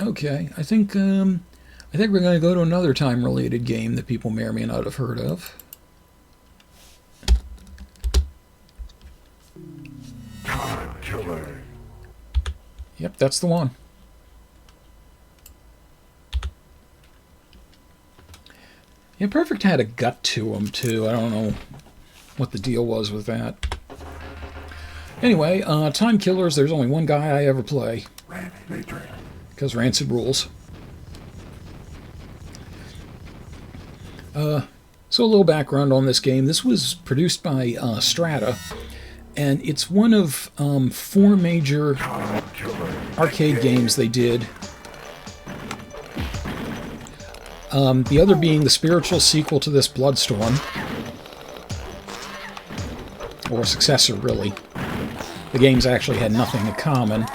Okay, I think we're going to go to another time-related game that people may or may not have heard of. Time Killer. Yep, that's the one. Yeah, Perfect had a gut to him, too. I don't know what the deal was with that. Anyway, Time Killers, there's only one guy I ever play. Because Rancid rules. So a little background on this game. This was produced by Strata, and it's one of 4 major arcade games they did. The other being the spiritual sequel to this, Bloodstorm. Or successor, really. The games actually had nothing in common.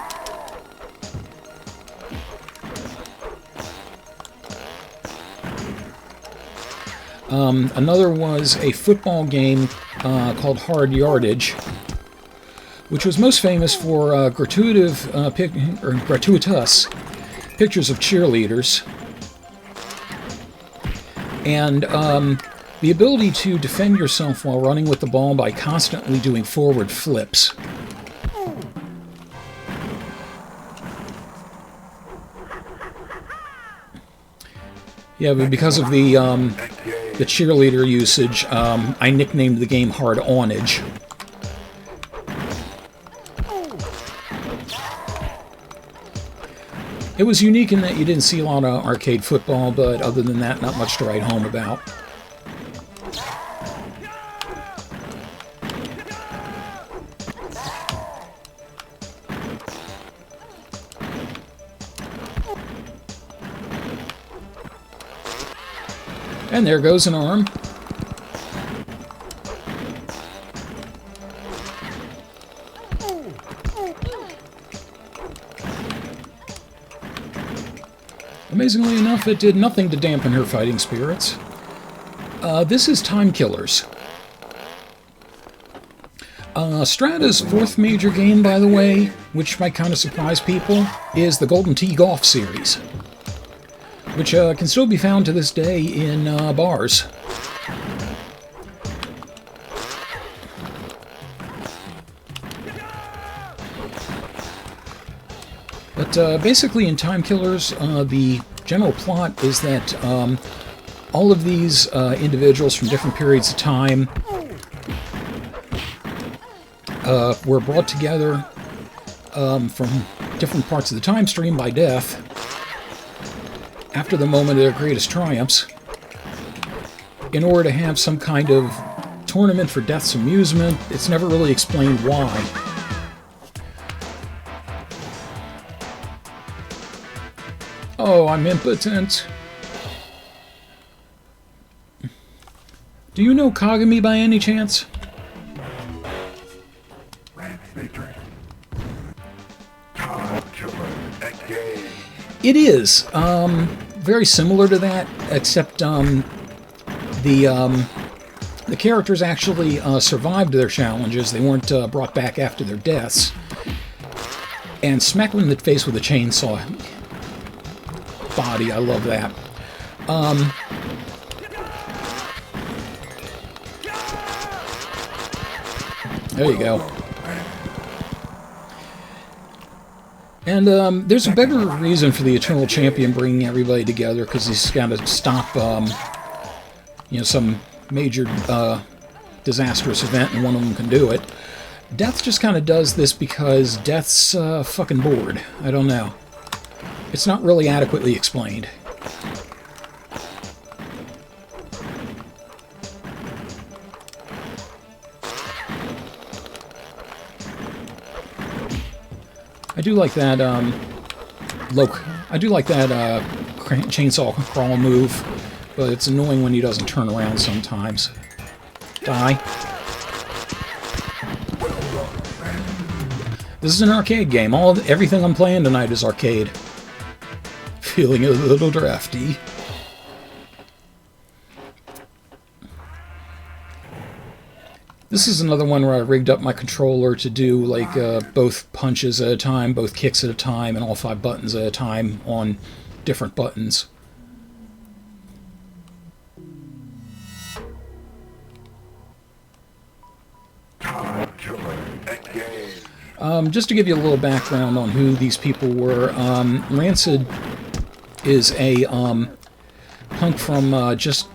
Another was a football game called Hard Yardage, which was most famous for gratuitous pictures of cheerleaders, and the ability to defend yourself while running with the ball by constantly doing forward flips. Yeah, but because of the cheerleader usage, I nicknamed the game Hard Onage. It was unique in that you didn't see a lot of arcade football, but other than that, not much to write home about. And there goes an arm. Amazingly enough, it did nothing to dampen her fighting spirits. This is Time Killers. Strata's 4th major game, by the way, which might kind of surprise people, is the Golden Tee Golf series, which can still be found to this day in bars. But basically in Time Killers, the general plot is that all of these individuals from different periods of time were brought together from different parts of the time stream by death after the moment of their greatest triumphs, in order to have some kind of tournament for death's amusement. It's never really explained why. Oh, I'm impotent. Do you know Kagami by any chance? It is. Very similar to that, except the characters actually survived their challenges. They weren't brought back after their deaths. And smack them in the face with a chainsaw. Body, I love that. There you go. And there's a better reason for the Eternal Champion bringing everybody together, because he's got to stop, some major disastrous event, and one of them can do it. Death just kind of does this because Death's fucking bored. I don't know. It's not really adequately explained. I do like that chainsaw crawl move, but it's annoying when he doesn't turn around sometimes. Die. This is an arcade game. Everything I'm playing tonight is arcade. Feeling a little drafty. This is another one where I rigged up my controller to do like both punches at a time, both kicks at a time, and all 5 buttons at a time on different buttons. Just to give you a little background on who these people were, Rancid is a punk from just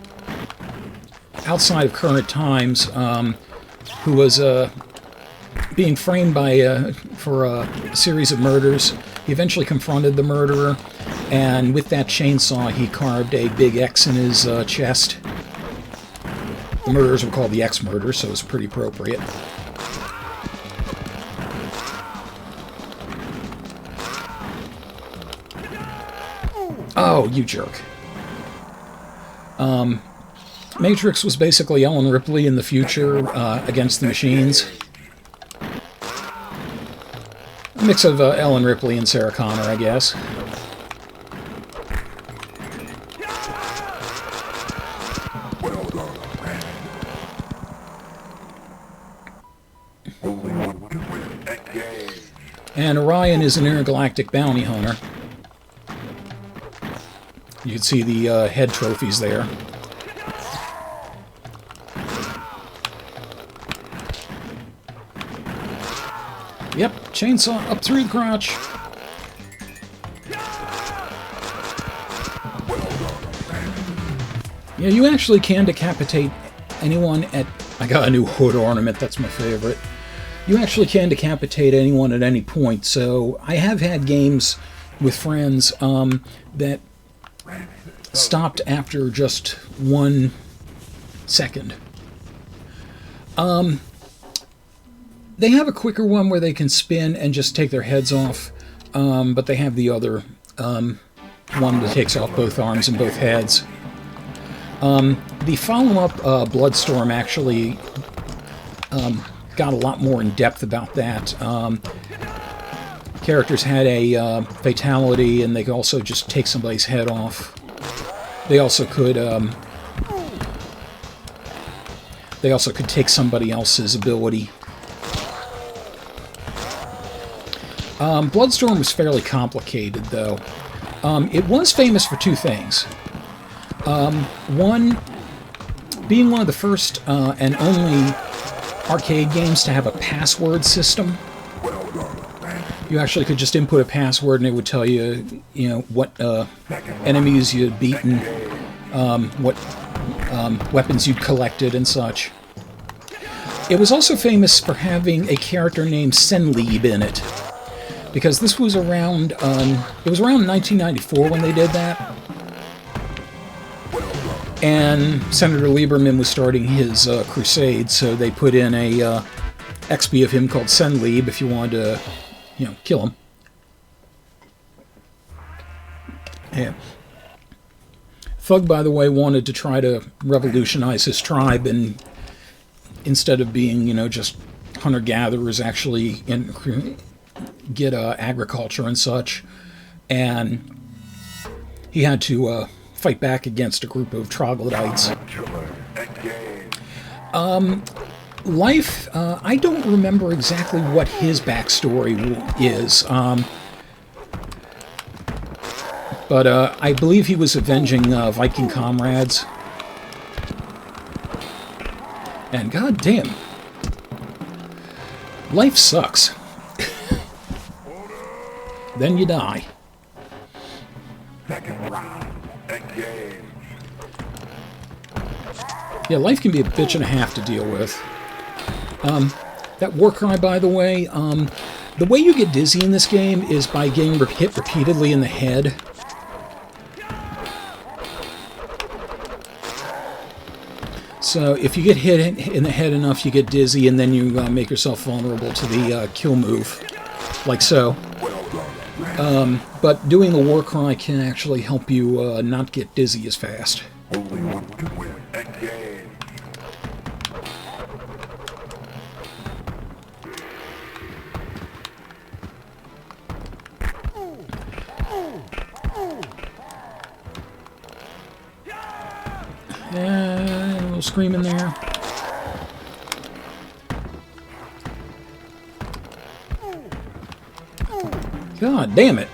outside of current times, who was being framed for a series of murders. He eventually confronted the murderer, and with that chainsaw he carved a big X in his chest. The murderers were called the X murders, so it's pretty appropriate. Oh, you jerk. Matrix was basically Ellen Ripley in the future against the machines. A mix of Ellen Ripley and Sarah Connor, I guess. And Orion is an intergalactic bounty hunter. You can see the head trophies there. Yep, chainsaw up through the crotch. Yeah, you actually can decapitate anyone at... I got a new hood ornament, that's my favorite. You actually can decapitate anyone at any point, so I have had games with friends that stopped after just 1 second. They have a quicker one where they can spin and just take their heads off, but they have the other one that takes off both arms and both heads. The follow-up, Bloodstorm, actually got a lot more in depth about that. Characters had a fatality, and they could also just take somebody's head off. They also could take somebody else's ability. Bloodstorm was fairly complicated, though. It was famous for 2 things. One, being one of the first and only arcade games to have a password system. You actually could just input a password and it would tell you, what enemies you'd beaten, what weapons you'd collected and such. It was also famous for having a character named Senlieb in it, because this was around, it was around 1994 when they did that. And Senator Lieberman was starting his crusade, so they put in a XP of him called Senlieb if you wanted to, kill him. Yeah. Thug, by the way, wanted to try to revolutionize his tribe, and instead of being, just hunter-gatherers, actually get agriculture and such. And he had to fight back against a group of troglodytes. Life, I don't remember exactly what his backstory is, but I believe he was avenging Viking comrades. And goddamn, life sucks. Then you die. Yeah, life can be a bitch and a half to deal with. That war cry, by the way, the way you get dizzy in this game is by getting hit repeatedly in the head. So if you get hit in the head enough, you get dizzy, and then you make yourself vulnerable to the kill move, like so. But doing the war cry can actually help you not get dizzy as fast. Only one can win. Engage. A little screaming there. God damn it.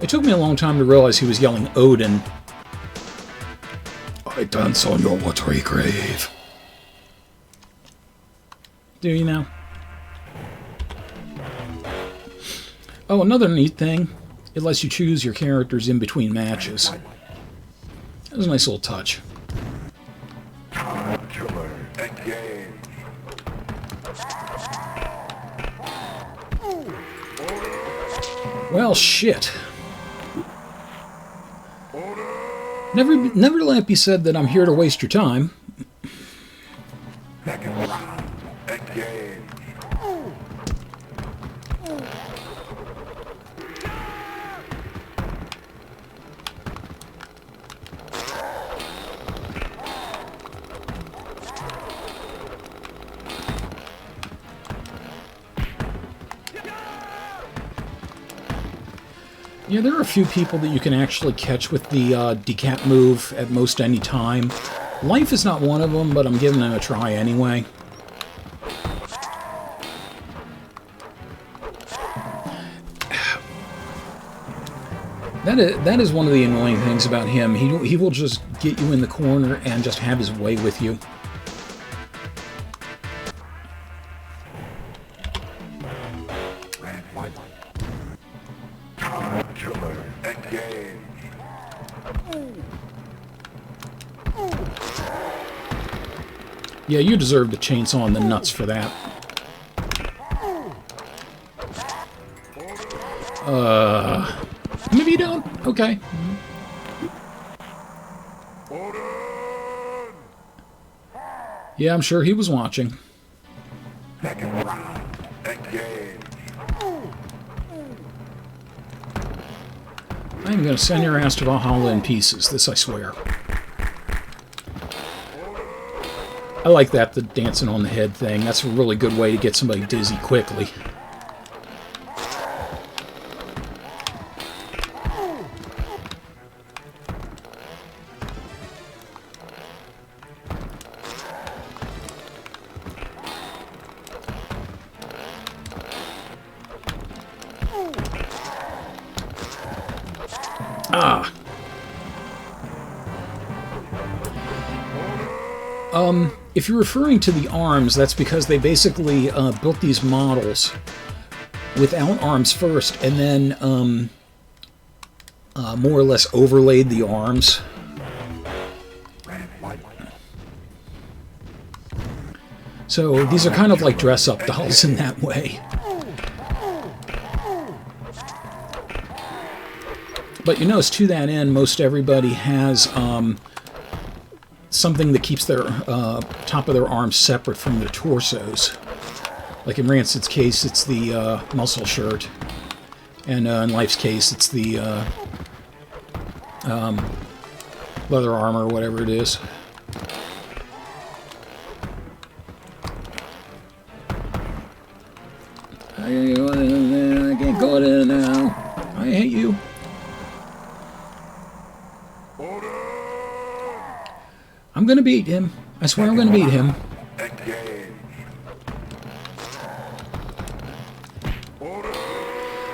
It took me a long time to realize he was yelling Odin. I dance on your watery grave. Do you now? Oh, another neat thing. It lets you choose your characters in between matches. That was a nice little touch. Killer, engage. Well, shit. Never let it be said that I'm here to waste your time. Second round, engage. Yeah, there are a few people that you can actually catch with the decap move at most any time. Life is not one of them, but I'm giving them a try anyway. That is one of the annoying things about him. He will just get you in the corner and just have his way with you. Killer, engage. Yeah, you deserve the chainsaw in the nuts for that. Maybe you don't? Okay. Yeah, I'm sure he was watching. Second round, engage. I'm going to send your ass to Valhalla in pieces, this I swear. I like that, the dancing on the head thing. That's a really good way to get somebody dizzy quickly. Ah. If you're referring to the arms, that's because they basically built these models without arms first, and then more or less overlaid the arms. So these are kind of like dress-up dolls in that way. But you notice, to that end, most everybody has something that keeps their top of their arms separate from their torsos. Like in Rancid's case, it's the muscle shirt. And in Life's case, it's the leather armor, whatever it is. I can't go in there now. I hate you. I'm gonna beat him. I swear I'm gonna beat him.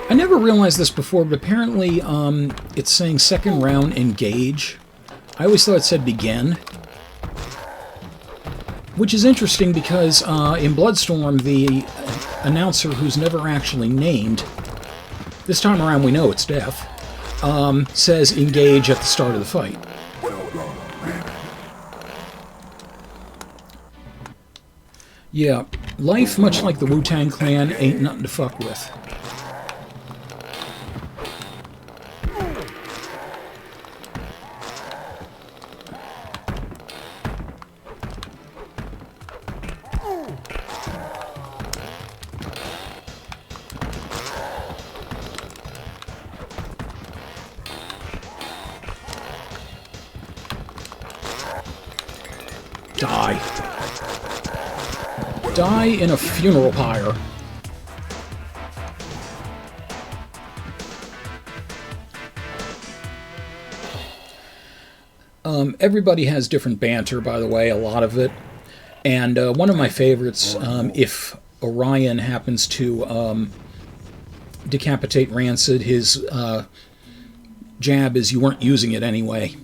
I never realized this before, but apparently it's saying second round engage. I always thought it said begin. Which is interesting because in Bloodstorm, the announcer, who's never actually named, this time around we know it's Death, says engage at the start of the fight. Yeah, Life, much like the Wu-Tang Clan, ain't nothing to fuck with. Die. Die in a funeral pyre. Everybody has different banter, by the way, a lot of it. And one of my favorites, if Orion happens to decapitate Rancid, his jab is you weren't using it anyway.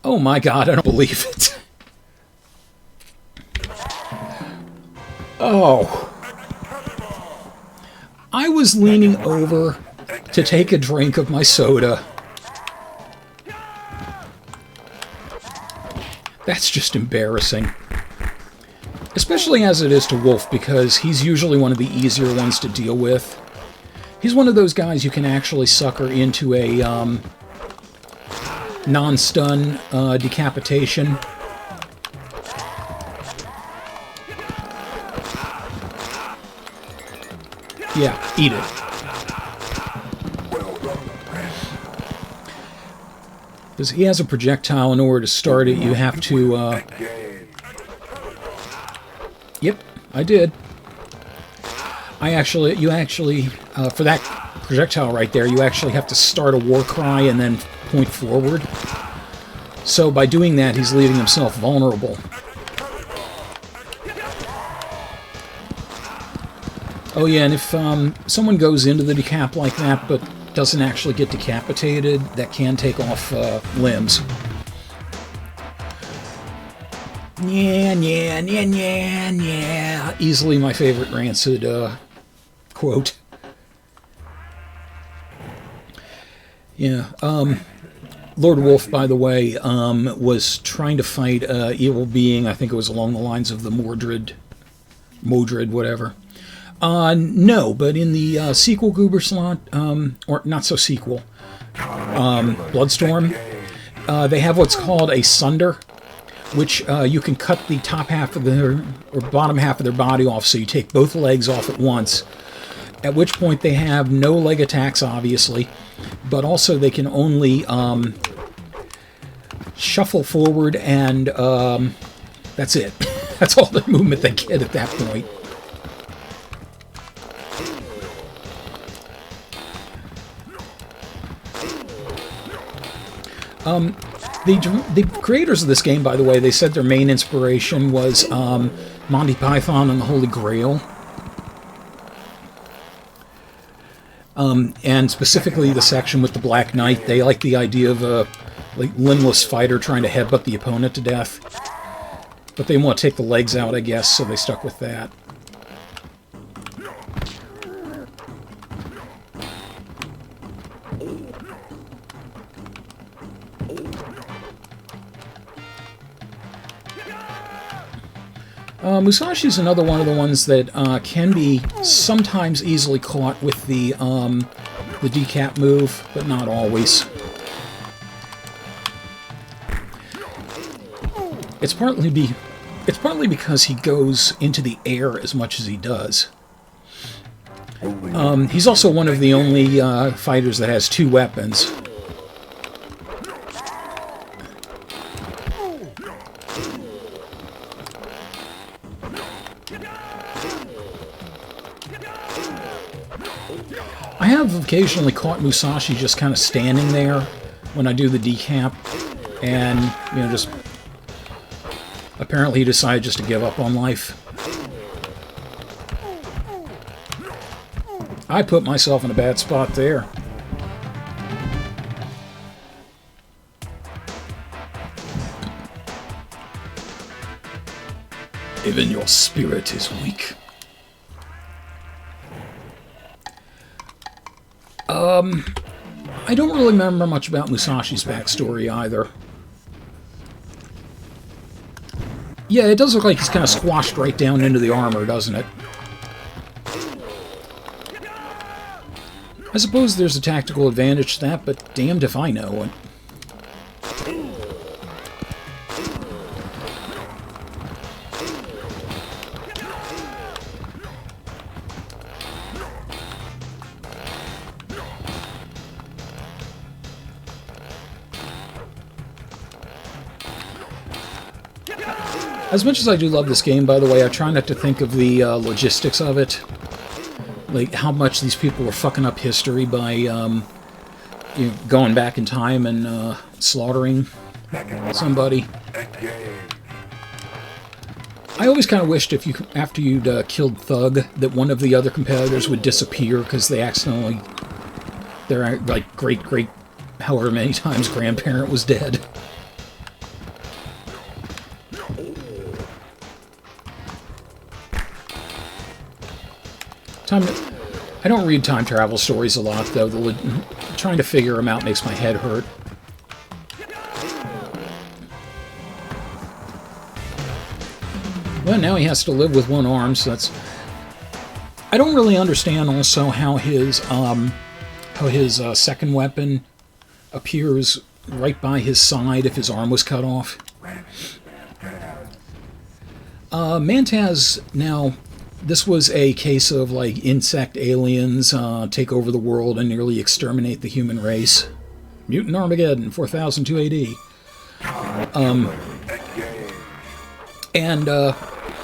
Oh my god, I don't believe it. Oh. I was leaning over to take a drink of my soda. That's just embarrassing. Especially as it is to Wolf, because he's usually one of the easier ones to deal with. He's one of those guys you can actually sucker into a non-stun decapitation. Yeah, eat it. Because he has a projectile. In order to start it, you have to... Yep, I did. You actually, for that projectile right there, you actually have to start a war cry and then point forward. So by doing that, he's leaving himself vulnerable. Oh yeah, and if someone goes into the decap like that, but doesn't actually get decapitated, that can take off limbs. Yeah. Easily my favorite Rancid quote. Yeah, Lord Wolf, by the way, was trying to fight evil being. I think it was along the lines of the Modred, whatever. No, but in the sequel Goober slot, or not so sequel, Bloodstorm, they have what's called a Sunder, which you can cut the top half of their, or bottom half of their body off, so you take both legs off at once, at which point they have no leg attacks, obviously, but also they can only shuffle forward, and that's it. That's all the movement they get at that point. The creators of this game, by the way, they said their main inspiration was Monty Python and the Holy Grail. And specifically the section with the Black Knight. They like the idea of a limbless fighter trying to headbutt the opponent to death. But they want to take the legs out, I guess, so they stuck with that. Musashi is another one of the ones that can be sometimes easily caught with the decap move, but not always. It's partly because he goes into the air as much as he does. He's also one of the only fighters that has two weapons. I have occasionally caught Musashi just kind of standing there when I do the decap, and, you know, just apparently he decided just to give up on life. I put myself in a bad spot there. Even your spirit is weak. I don't really remember much about Musashi's backstory either. Yeah, it does look like he's kind of squashed right down into the armor, doesn't it? I suppose there's a tactical advantage to that, but damned if I know. As much as I do love this game, by the way, I try not to think of the logistics of it. Like, how much these people were fucking up history by going back in time and slaughtering somebody. I always kind of wished after you'd killed Thug, that one of the other competitors would disappear because they accidentally, their like great however many times grandparent was dead. I don't read time travel stories a lot, though. Trying to figure them out makes my head hurt. Well, now he has to live with one arm, so that's... I don't really understand also how his second weapon appears right by his side if his arm was cut off. Mantaz, now, this was a case of, like, insect aliens take over the world and nearly exterminate the human race. Mutant Armageddon, 4002 AD. And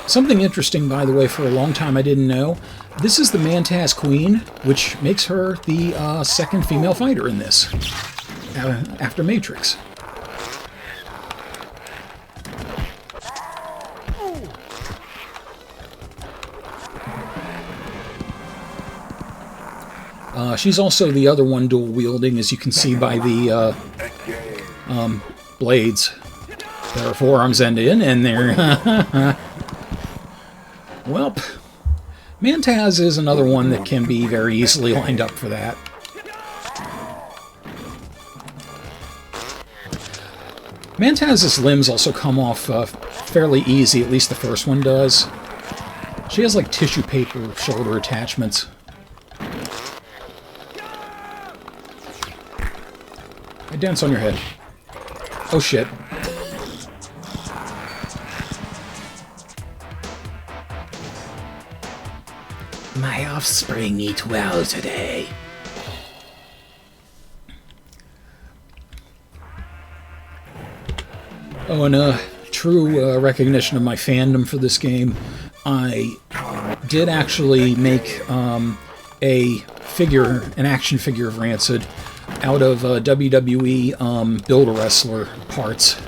something interesting, by the way, for a long time I didn't know. This is the Mantaz Queen, which makes her the second female fighter in this, after Matrix. She's also the other one dual-wielding, as you can see by the blades. Their forearms end in, and they're... Welp. Mantaz is another one that can be very easily lined up for that. Mantaz's limbs also come off fairly easy, at least the first one does. She has like tissue paper shoulder attachments. I dance on your head. Oh shit. My offspring eat well today. Oh, and true recognition of my fandom for this game, I did actually make a figure, an action figure of Rancid, out of WWE Build-A-Wrestler parts.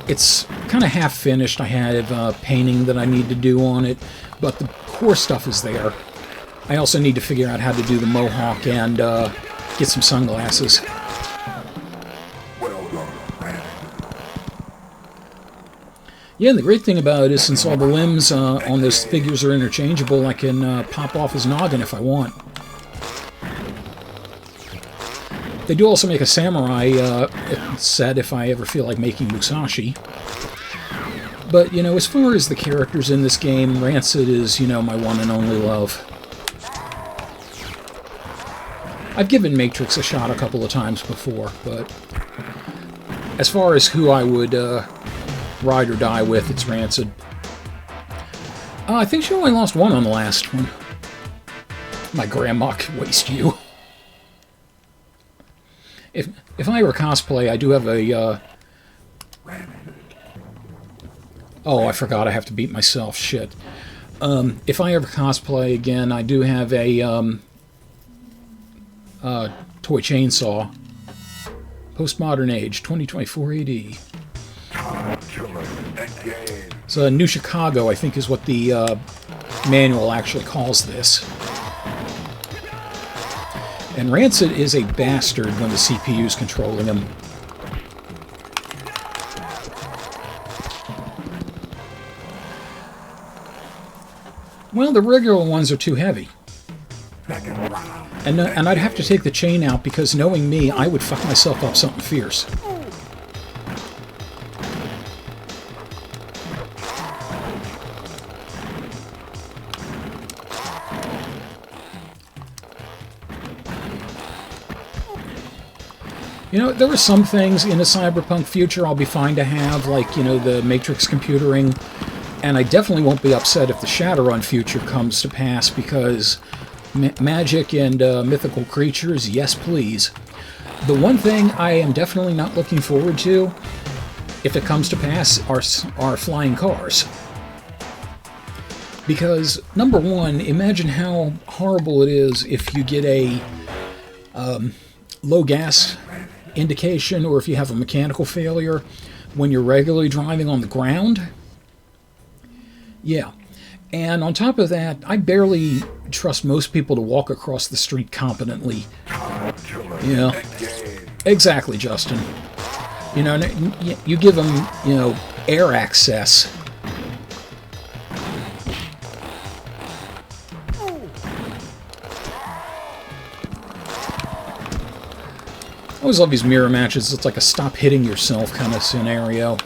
It's kind of half finished. I have painting that I need to do on it, but the core stuff is there. I also need to figure out how to do the mohawk and get some sunglasses. Yeah, the great thing about it is, since all the limbs on those figures are interchangeable, I can pop off his noggin if I want. They do also make a samurai set if I ever feel like making Musashi. But, you know, as far as the characters in this game, Rancid is, you know, my one and only love. I've given Matrix a shot a couple of times before, but as far as who I would ride or die with, it's Rancid. I think she only lost one on the last one. My grandma could waste you. If I ever cosplay, I do have a... Oh, I forgot I have to beat myself. Shit. If I ever cosplay again, I do have a toy chainsaw. Postmodern age, 2024 AD. So New Chicago, I think, is what the manual actually calls this. And Rancid is a bastard when the CPU is controlling him. Well, the regular ones are too heavy. And I'd have to take the chain out, because knowing me, I would fuck myself up something fierce. You know, there are some things in a cyberpunk future I'll be fine to have, like, you know, the Matrix computering, and I definitely won't be upset if the Shadowrun future comes to pass, because magic and mythical creatures, yes please. The one thing I am definitely not looking forward to, if it comes to pass, are flying cars. Because, number one, imagine how horrible it is if you get a low gas indication or if you have a mechanical failure when you're regularly driving on the ground. Yeah. And on top of that, I barely trust most people to walk across the street competently. Yeah. Exactly, Justin. You know, you give them, you know, air access. I always love these mirror matches. It's like a stop hitting yourself kind of scenario.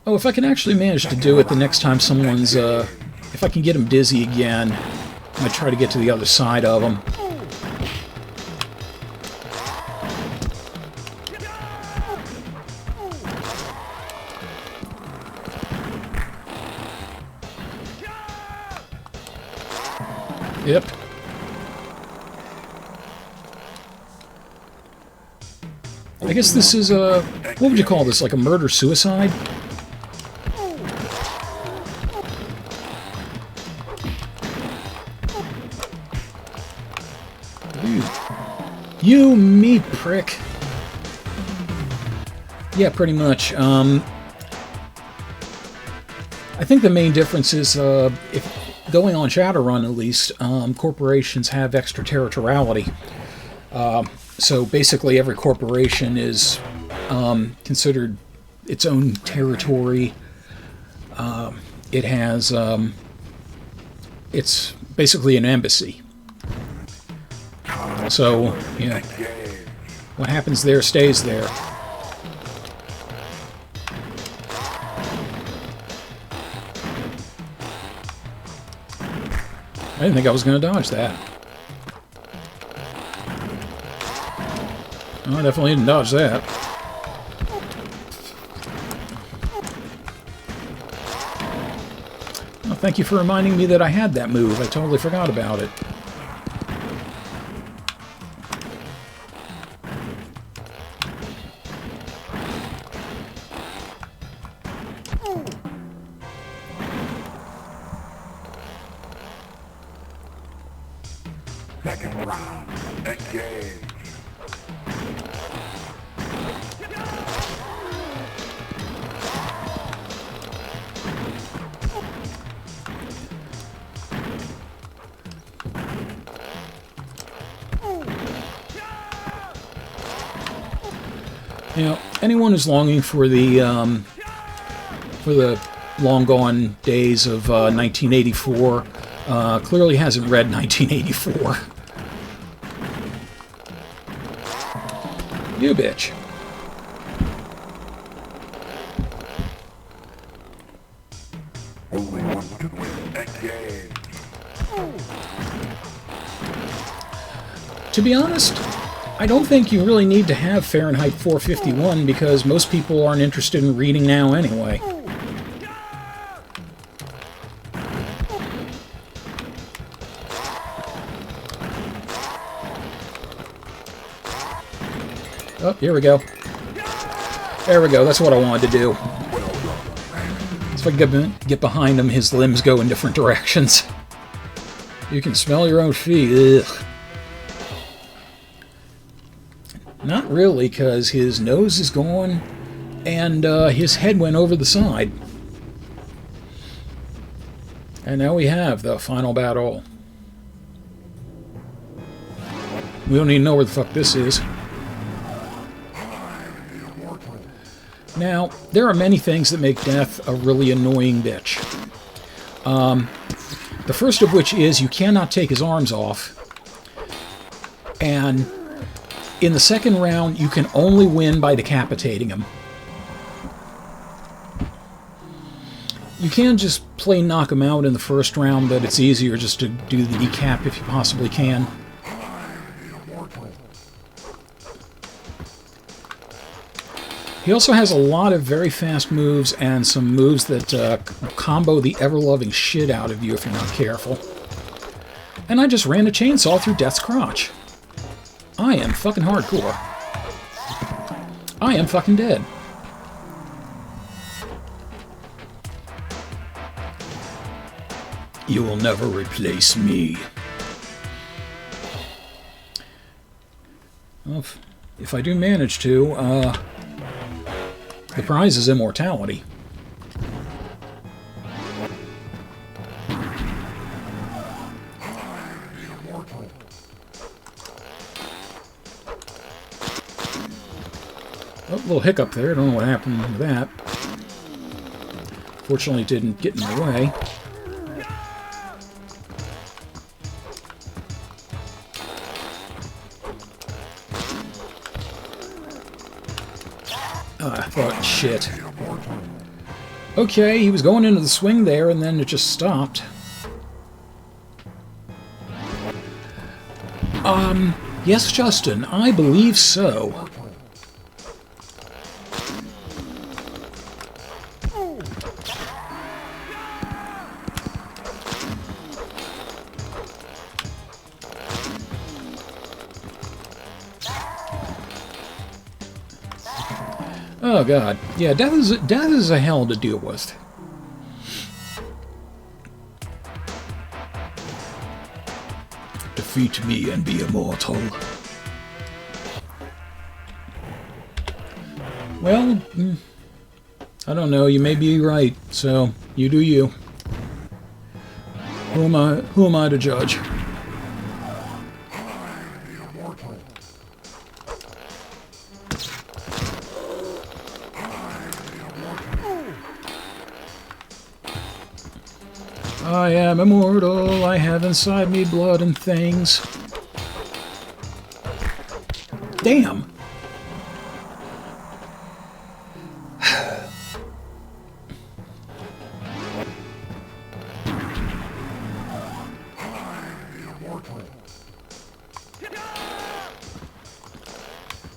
Oh, if I can actually manage to do it the next time someone's, if I can get them dizzy again, I'm going to try to get to the other side of them. Yep. I guess this is a, what would you call this, like a murder-suicide? You me prick. Yeah, pretty much. I think the main difference is, if going on Shadowrun at least, corporations have extraterritoriality. So basically every corporation is considered its own territory. It has, it's basically an embassy. So, you know, what happens there stays there. I didn't think I was going to dodge that. Oh, I definitely didn't dodge that. Well, thank you for reminding me that I had that move. I totally forgot about it. Second round, engage. You know, anyone who's longing for the long gone days of 1984 clearly hasn't read 1984. You bitch. Only one can win. Engage. To be honest, I don't think you really need to have Fahrenheit 451 because most people aren't interested in reading now anyway. Oh, here we go. There we go. That's what I wanted to do. So if I can get behind him, his limbs go in different directions. You can smell your own feet. Ugh. Not really, because his nose is gone, and his head went over the side. And now we have the final battle. We don't even know where the fuck this is. Now, there are many things that make death a really annoying bitch. The first of which is you cannot take his arms off. And in the second round, you can only win by decapitating him. You can just plain knock him out in the first round, but it's easier just to do the decap if you possibly can. He also has a lot of very fast moves and some moves that combo the ever-loving shit out of you if you're not careful. And I just ran a chainsaw through Death's crotch. I am fucking hardcore. I am fucking dead. You will never replace me. Well, if I do manage to, the prize is immortality. Oh, a little hiccup there. I don't know what happened with that. Fortunately, it didn't get in my way. I thought, shit. Okay, he was going into the swing there, and then it just stopped. Yes, Justin, I believe so. Oh god, yeah, death is a hell to deal with. Defeat me and be immortal. Well, I don't know. You may be right. So you do you. Who am I to judge? I am immortal, I have inside me blood and things. Damn! I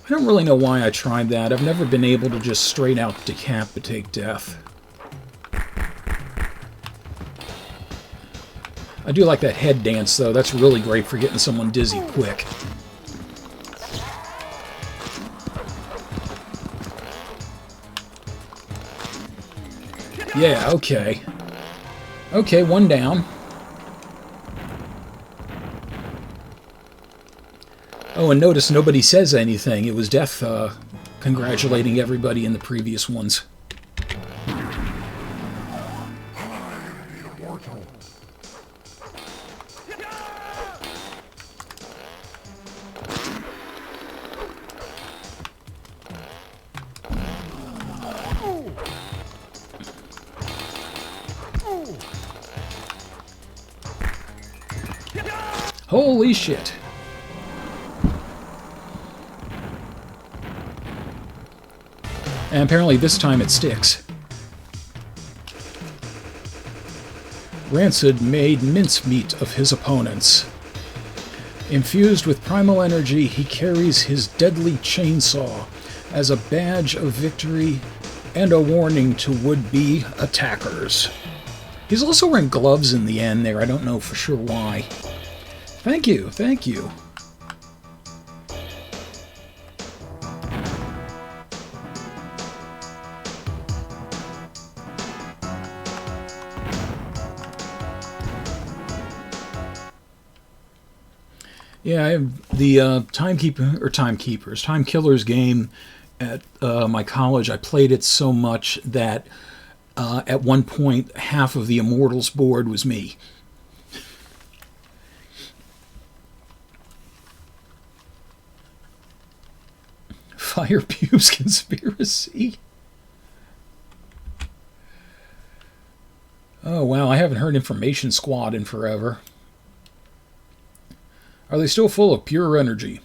don't really know why I tried that. I've never been able to just straight out decapitate death. I do like that head dance, though. That's really great for getting someone dizzy quick. Yeah, okay. Okay, one down. Oh, and notice nobody says anything. It was Death congratulating everybody in the previous ones. Holy shit. And apparently this time it sticks. Rancid made mincemeat of his opponents. Infused with primal energy, he carries his deadly chainsaw as a badge of victory and a warning to would-be attackers. He's also wearing gloves in the end there. I don't know for sure why. Thank you, thank you. Yeah, I have the Time Killers game at my college. I played it so much that at one point half of the Immortals board was me. Fire Pubes Conspiracy. Oh wow, I haven't heard Information Squad in forever. Are they still full of pure energy?